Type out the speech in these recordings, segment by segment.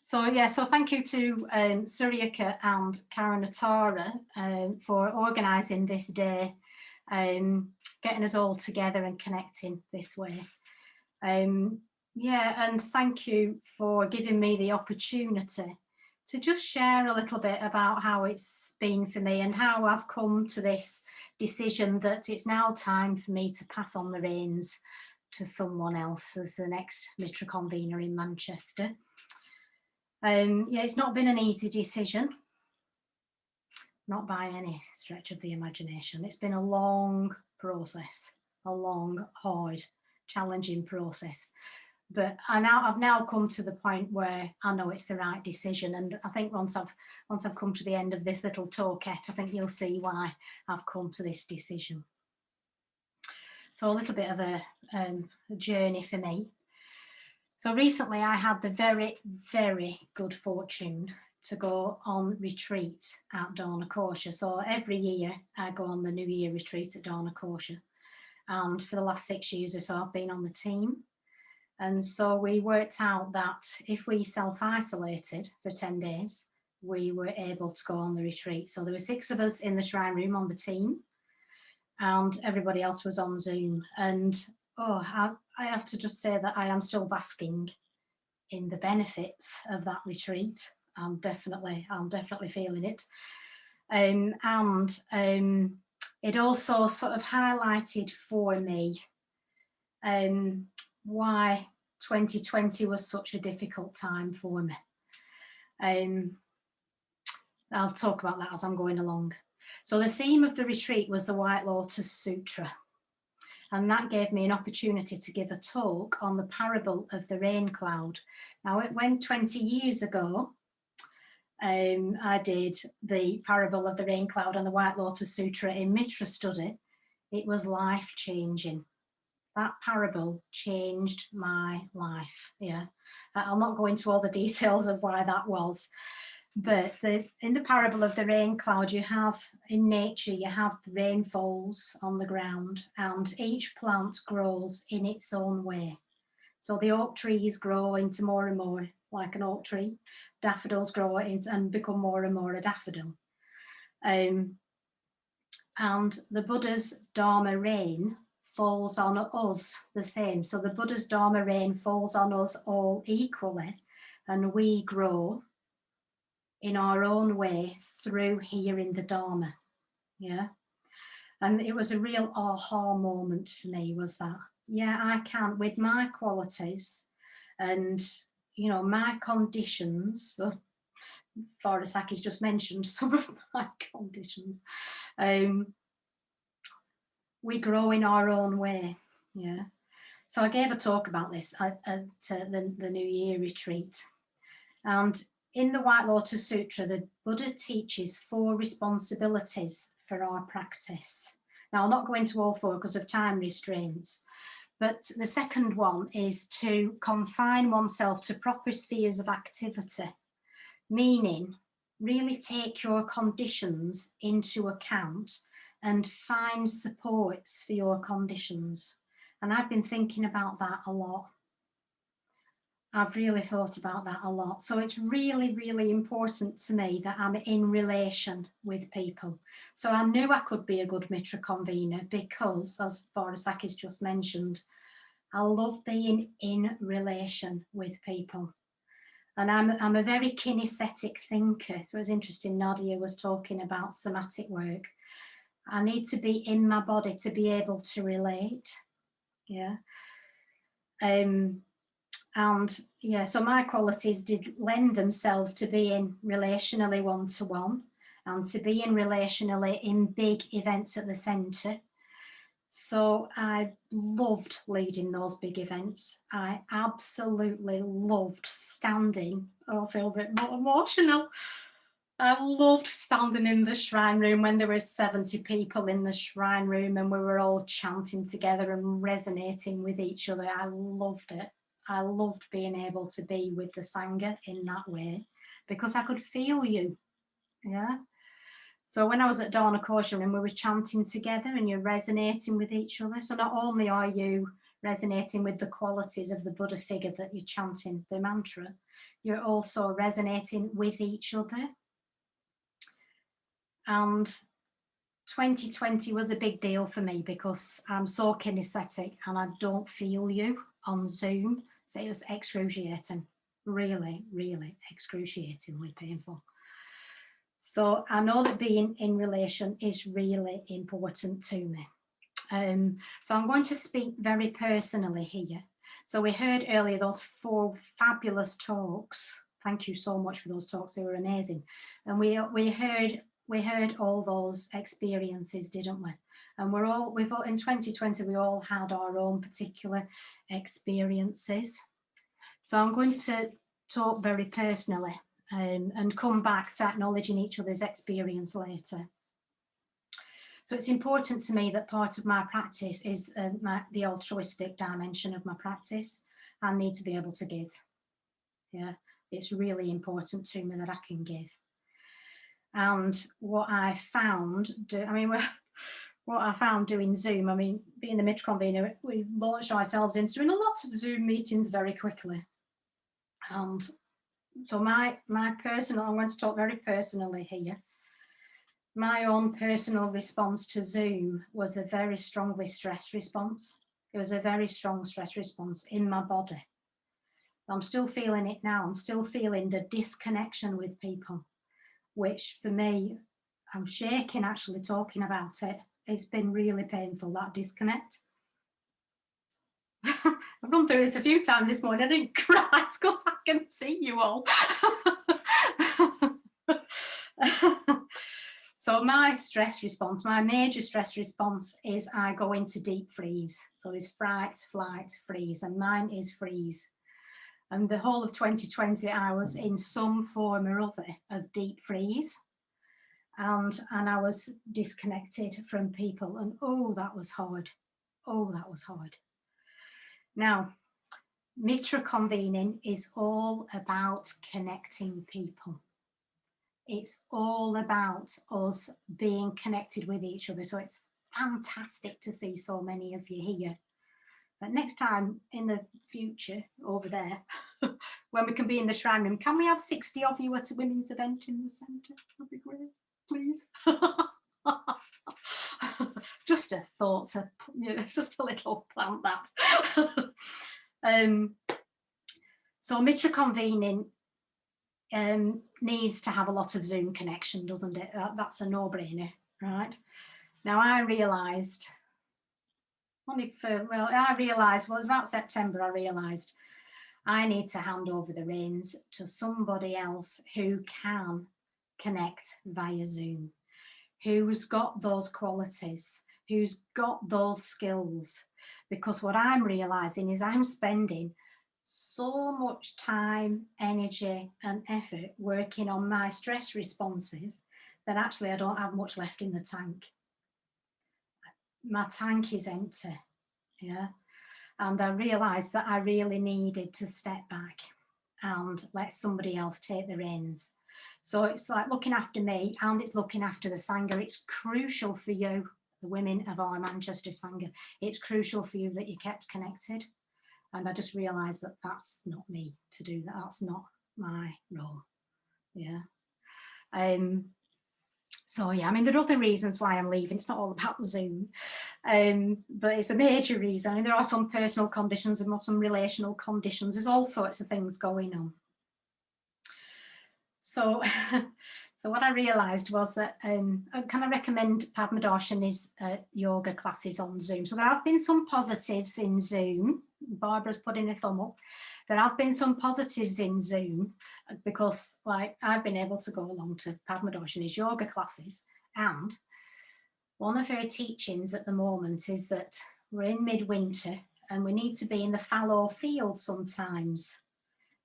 So thank you to Suryaka and Karanatara for organising this day, getting us all together and connecting this way. Yeah, and thank you for giving me the opportunity to just share a little bit about how it's been for me and how I've come to this decision that it's now time for me to pass on the reins to someone else as the next Mitra Convenor in Manchester. Yeah, it's not been an easy decision, not by any stretch of the imagination. It's been a long process, a long, hard, challenging process. But I've now come to the point where I know it's the right decision, and I think once I've come to the end of this little talkette, I think you'll see why I've come to this decision. So a little bit of a journey for me. So recently I had the very, very good fortune to go on retreat at Dharna Kosha. So every year I go on the New Year retreat at Dharna Kosha. And for the last 6 years or so, I've been on the team. And so we worked out that if we self-isolated for 10 days, we were able to go on the retreat. So there were 6 of us in the shrine room on the team, and everybody else was on Zoom. And I have to just say that I am still basking in the benefits of that retreat. I'm definitely feeling it. It also sort of highlighted for me why 2020 was such a difficult time for me. I'll talk about that as I'm going along. So the theme of the retreat was the White Lotus Sutra. And that gave me an opportunity to give a talk on the parable of the rain cloud. Now, it went 20 years ago. I did the parable of the rain cloud and the White Lotus Sutra in Mitra study. It was life-changing. That parable changed my life. Yeah, I'll not go into all the details of why that was. But in the parable of the rain cloud, you have, in nature, you have the rain falls on the ground and each plant grows in its own way. So the oak trees grow into more and more like an oak tree. Daffodils grow into, and become more and more a daffodil. And the Buddha's Dharma rain falls on us the same. So the Buddha's Dharma rain falls on us all equally, and we grow in our own way through hearing the Dharma. Yeah. And it was a real aha moment for me, was that, yeah, I can, with my qualities and, you know, my conditions. So Farasaki's just mentioned some of my conditions. We grow in our own way. Yeah. So I gave a talk about this at the New Year retreat. And in the White Lotus Sutra, the Buddha teaches 4 responsibilities for our practice. Now, I'll not go into all 4 because of time restraints, but the second one is to confine oneself to proper spheres of activity, meaning really take your conditions into account and find supports for your conditions. And I've been thinking about that a lot. I've really thought about that a lot. So it's really, really important to me that I'm in relation with people. So I knew I could be a good Mitra Convenor because, as Farasaki's just mentioned, I love being in relation with people. And I'm a very kinesthetic thinker. So it's interesting, Nadia was talking about somatic work. I need to be in my body to be able to relate. Yeah. And yeah, so my qualities did lend themselves to being relationally one-to-one and to being relationally in big events at the centre. So I loved leading those big events. I absolutely loved standing. Oh, I feel a bit more emotional. I loved standing in the shrine room when there were 70 people in the shrine room and we were all chanting together and resonating with each other. I loved it. I loved being able to be with the Sangha in that way because I could feel you. Yeah. So when I was at Dharna Kosha and we were chanting together and you're resonating with each other, so not only are you resonating with the qualities of the Buddha figure that you're chanting the mantra, you're also resonating with each other. And 2020 was a big deal for me because I'm so kinesthetic and I don't feel you on Zoom. So it was excruciating, really, really excruciatingly painful. So I know that being in relation is really important to me. So I'm going to speak very personally here. So we heard earlier those 4 fabulous talks. Thank you so much for those talks. They were amazing. And we heard all those experiences, didn't we? And we've all in 2020, we all had our own particular experiences. So I'm going to talk very personally and come back to acknowledging each other's experience later. So it's important to me that part of my practice is the altruistic dimension of my practice. I need to be able to give. Yeah, it's really important to me that I can give. And what I found, what I found doing Zoom, I mean, being the Mitra Convenor, we launched ourselves into doing a lot of Zoom meetings very quickly. And so my personal, I'm going to talk very personally here. My own personal response to Zoom was a very strongly stress response. It was a very strong stress response in my body. I'm still feeling it now. I'm still feeling the disconnection with people, which for me, I'm shaking actually talking about it. It's been really painful, that disconnect. I've run through this a few times this morning. I didn't cry because I can see you all. So my stress response, my major stress response is I go into deep freeze. So there's fright, flight, freeze, and mine is freeze. And the whole of 2020, I was in some form or other of deep freeze. And I was disconnected from people. And oh, that was hard. Oh, that was hard. Now, Mitra convening is all about connecting people. It's all about us being connected with each other. So it's fantastic to see so many of you here. But next time in the future over there, when we can be in the shrine room, can we have 60 of you at a women's event in the centre? That'd be great, please. Just a thought, just a little plant that. So Mitra convening needs to have a lot of Zoom connection, doesn't it? That's a no-brainer, right? Now I realised, well, it was about September, I realised I need to hand over the reins to somebody else who can connect via Zoom, who's got those qualities, who's got those skills. Because what I'm realising is I'm spending so much time, energy and effort working on my stress responses that actually I don't have much left in the tank. My tank is empty, yeah. And I realised that I really needed to step back and let somebody else take the reins. So it's like looking after me and it's looking after the Sangha. It's crucial for you, the women of our Manchester Sangha. It's crucial for you that you kept connected. And I just realised that that's not me to do that. That's not my role. Yeah. So yeah, I mean, there are other reasons why I'm leaving. It's not all about Zoom, but it's a major reason. I mean, there are some personal conditions and some relational conditions. There's all sorts of things going on. So, so what I realised was that can I recommend Padmadarshini's yoga classes on Zoom? So there have been some positives in Zoom. Barbara's putting a thumb up. There have been some positives in Zoom because, like, I've been able to go along to Padmadarshini's yoga classes, and one of her teachings at the moment is that we're in midwinter and we need to be in the fallow field sometimes.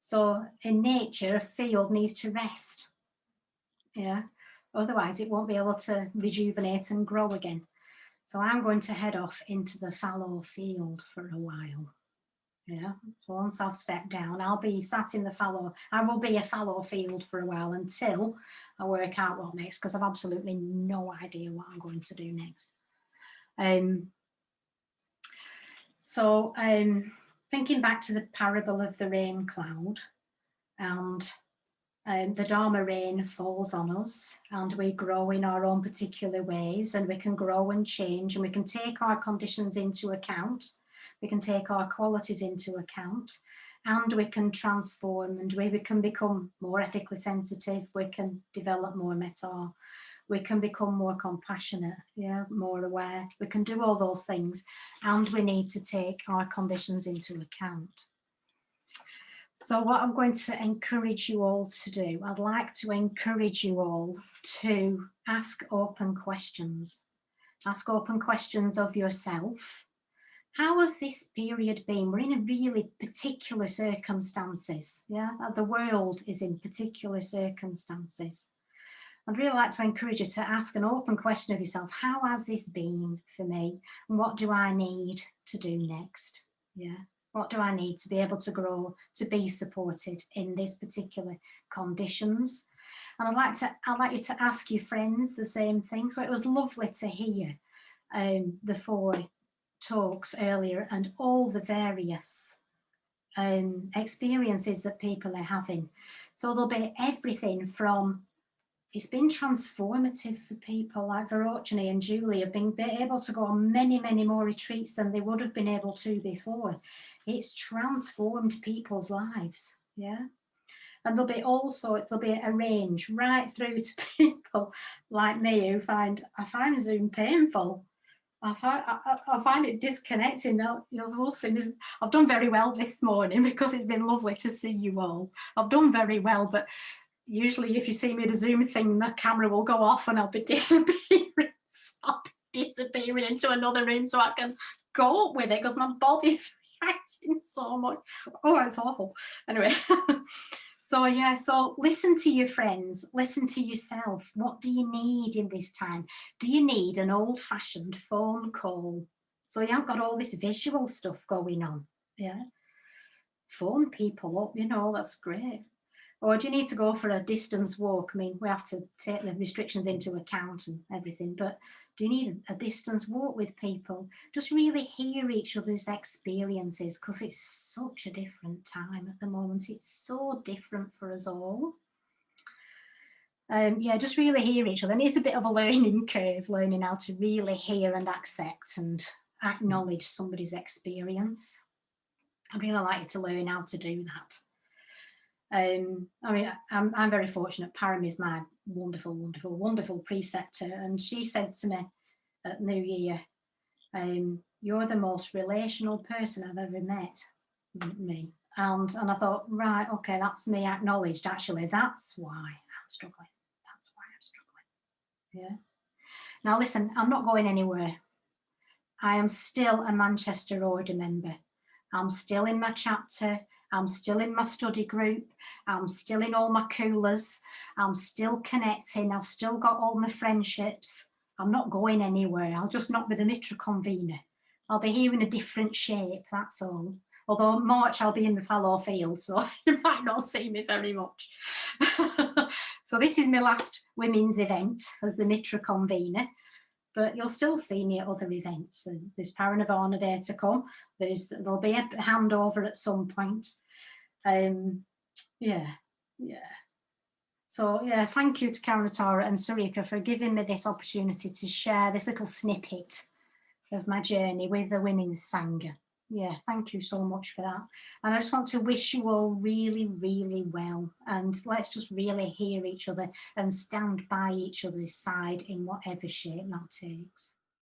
So in nature, a field needs to rest. Yeah, otherwise it won't be able to rejuvenate and grow again. So I'm going to head off into the fallow field for a while. Yeah, so once I've stepped down, I'll be sat in the fallow. I will be a fallow field for a while until I work out what next, because I've absolutely no idea what I'm going to do next. Thinking back to the parable of the rain cloud, and the Dharma rain falls on us, and we grow in our own particular ways, and we can grow and change, and we can take our conditions into account, we can take our qualities into account, and we can transform, and we can become more ethically sensitive, we can develop more metta, we can become more compassionate, yeah, more aware, we can do all those things, and we need to take our conditions into account. So what I'm going to encourage you all to do, I'd like to encourage you all to ask open questions. Ask open questions of yourself. How has this period been? We're in a really particular circumstances. Yeah, the world is in particular circumstances. I'd really like to encourage you to ask an open question of yourself. How has this been for me? And what do I need to do next? Yeah. What do I need to be able to grow, to be supported in these particular conditions? And I'd like you to ask your friends the same thing. So it was lovely to hear the 4 talks earlier and all the various experiences that people are having. So there'll be everything from, it's been transformative for people like Varochani and Julie have been able to go on many, many more retreats than they would have been able to before. It's transformed people's lives, yeah. And there'll be a range right through to people like me who I find Zoom painful. I find it disconnecting. Now, I've done very well this morning because it's been lovely to see you all. I've done very well, but usually if you see me at a Zoom thing, the camera will go off and I'll be disappearing. I'll be disappearing into another room so I can go up with it because my body's reacting so much. Oh, it's awful. Anyway, so yeah, so listen to your friends, listen to yourself. What do you need in this time? Do you need an old-fashioned phone call? So you haven't got all this visual stuff going on, yeah? Phone people up, that's great. Or do you need to go for a distance walk? I mean, we have to take the restrictions into account and everything, but do you need a distance walk with people? Just really hear each other's experiences because it's such a different time at the moment. It's so different for us all. Yeah, just really hear each other. And it's a bit of a learning curve, learning how to really hear and accept and acknowledge somebody's experience. I'd really like you to learn how to do that. I mean, I'm very fortunate. Param is my wonderful, wonderful, wonderful preceptor, and she said to me at New Year, "You're the most relational person I've ever met." Me, and I thought, right, okay, that's me acknowledged. Actually, that's why I'm struggling. That's why I'm struggling. Yeah. Now, listen, I'm not going anywhere. I am still a Manchester Order member. I'm still in my chapter. I'm still in my study group. I'm still in all my coolers. I'm still connecting. I've still got all my friendships. I'm not going anywhere. I'll just not be the Mitra Convenor. I'll be here in a different shape, that's all. Although March I'll be in the fallow field, so you might not see me very much. So this is my last women's event as the Mitra Convenor. But you'll still see me at other events. And there's Paranirvana Day to come. There'll be a handover at some point. Yeah. So yeah, thank you to Karanatara and Sarika for giving me this opportunity to share this little snippet of my journey with the Women's Sangha. Yeah, thank you so much for that. And I just want to wish you all really, really well. And let's just really hear each other and stand by each other's side in whatever shape that takes.